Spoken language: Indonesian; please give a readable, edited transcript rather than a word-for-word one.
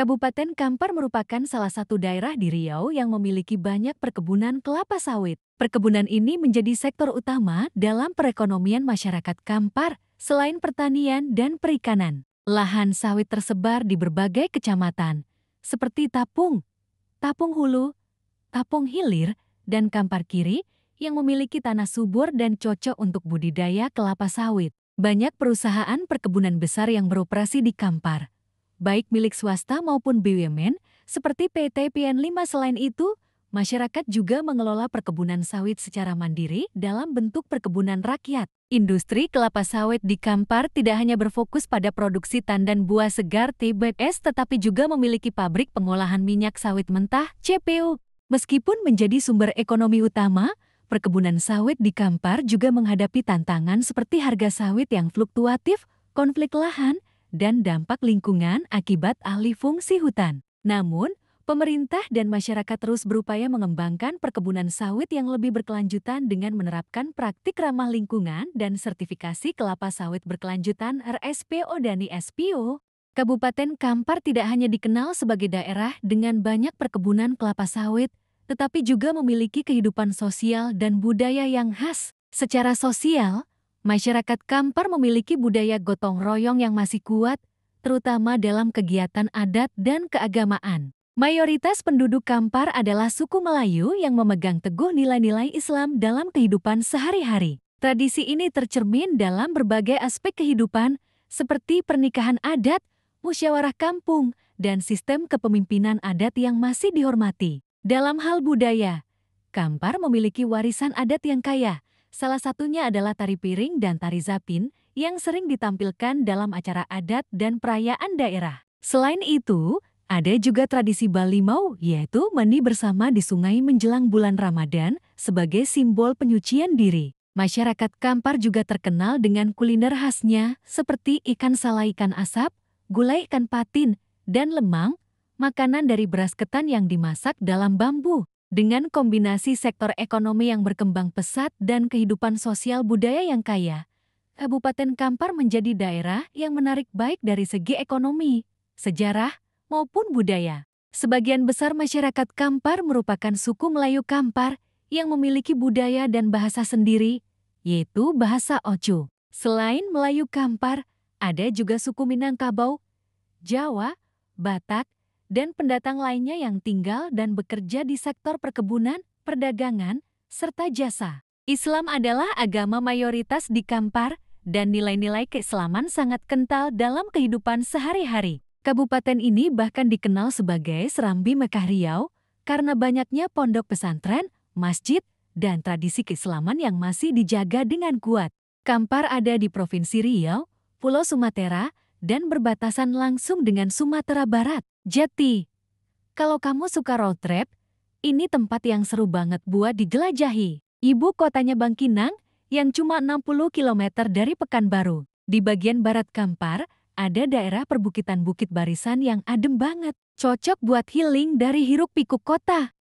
Kabupaten Kampar merupakan salah satu daerah di Riau yang memiliki banyak perkebunan kelapa sawit. Perkebunan ini menjadi sektor utama dalam perekonomian masyarakat Kampar selain pertanian dan perikanan. Lahan sawit tersebar di berbagai kecamatan, seperti Tapung, Tapung Hulu, Tapung Hilir, dan Kampar Kiri yang memiliki tanah subur dan cocok untuk budidaya kelapa sawit. Banyak perusahaan perkebunan besar yang beroperasi di Kampar, baik milik swasta maupun BUMN, seperti PT PN5. Selain itu, masyarakat juga mengelola perkebunan sawit secara mandiri dalam bentuk perkebunan rakyat. Industri kelapa sawit di Kampar tidak hanya berfokus pada produksi tandan buah segar TBS, tetapi juga memiliki pabrik pengolahan minyak sawit mentah CPO. Meskipun menjadi sumber ekonomi utama, perkebunan sawit di Kampar juga menghadapi tantangan seperti harga sawit yang fluktuatif, konflik lahan, dan dampak lingkungan akibat alih fungsi hutan. Namun, pemerintah dan masyarakat terus berupaya mengembangkan perkebunan sawit yang lebih berkelanjutan dengan menerapkan praktik ramah lingkungan dan sertifikasi kelapa sawit berkelanjutan RSPO dan ISPO. Kabupaten Kampar tidak hanya dikenal sebagai daerah dengan banyak perkebunan kelapa sawit, tetapi juga memiliki kehidupan sosial dan budaya yang khas. Secara sosial, masyarakat Kampar memiliki budaya gotong royong yang masih kuat, terutama dalam kegiatan adat dan keagamaan. Mayoritas penduduk Kampar adalah suku Melayu yang memegang teguh nilai-nilai Islam dalam kehidupan sehari-hari. Tradisi ini tercermin dalam berbagai aspek kehidupan, seperti pernikahan adat, musyawarah kampung, dan sistem kepemimpinan adat yang masih dihormati. Dalam hal budaya, Kampar memiliki warisan adat yang kaya. Salah satunya adalah tari piring dan tari zapin yang sering ditampilkan dalam acara adat dan perayaan daerah. Selain itu, ada juga tradisi Balimau, yaitu mandi bersama di sungai menjelang bulan Ramadan sebagai simbol penyucian diri. Masyarakat Kampar juga terkenal dengan kuliner khasnya seperti ikan salai ikan asap, gulai ikan patin, dan lemang, makanan dari beras ketan yang dimasak dalam bambu. Dengan kombinasi sektor ekonomi yang berkembang pesat dan kehidupan sosial budaya yang kaya, Kabupaten Kampar menjadi daerah yang menarik baik dari segi ekonomi, sejarah, maupun budaya. Sebagian besar masyarakat Kampar merupakan suku Melayu Kampar yang memiliki budaya dan bahasa sendiri, yaitu bahasa Ocu. Selain Melayu Kampar, ada juga suku Minangkabau, Jawa, Batak, dan pendatang lainnya yang tinggal dan bekerja di sektor perkebunan, perdagangan, serta jasa. Islam adalah agama mayoritas di Kampar, dan nilai-nilai keislaman sangat kental dalam kehidupan sehari-hari. Kabupaten ini bahkan dikenal sebagai Serambi Mekah Riau karena banyaknya pondok pesantren, masjid, dan tradisi keislaman yang masih dijaga dengan kuat. Kampar ada di Provinsi Riau, Pulau Sumatera, dan berbatasan langsung dengan Sumatera Barat. Jati, kalau kamu suka road trip, ini tempat yang seru banget buat dijelajahi. Ibu kotanya Bangkinang, yang cuma 60 km dari Pekanbaru. Di bagian barat Kampar, ada daerah perbukitan Bukit Barisan yang adem banget. Cocok buat healing dari hiruk pikuk kota.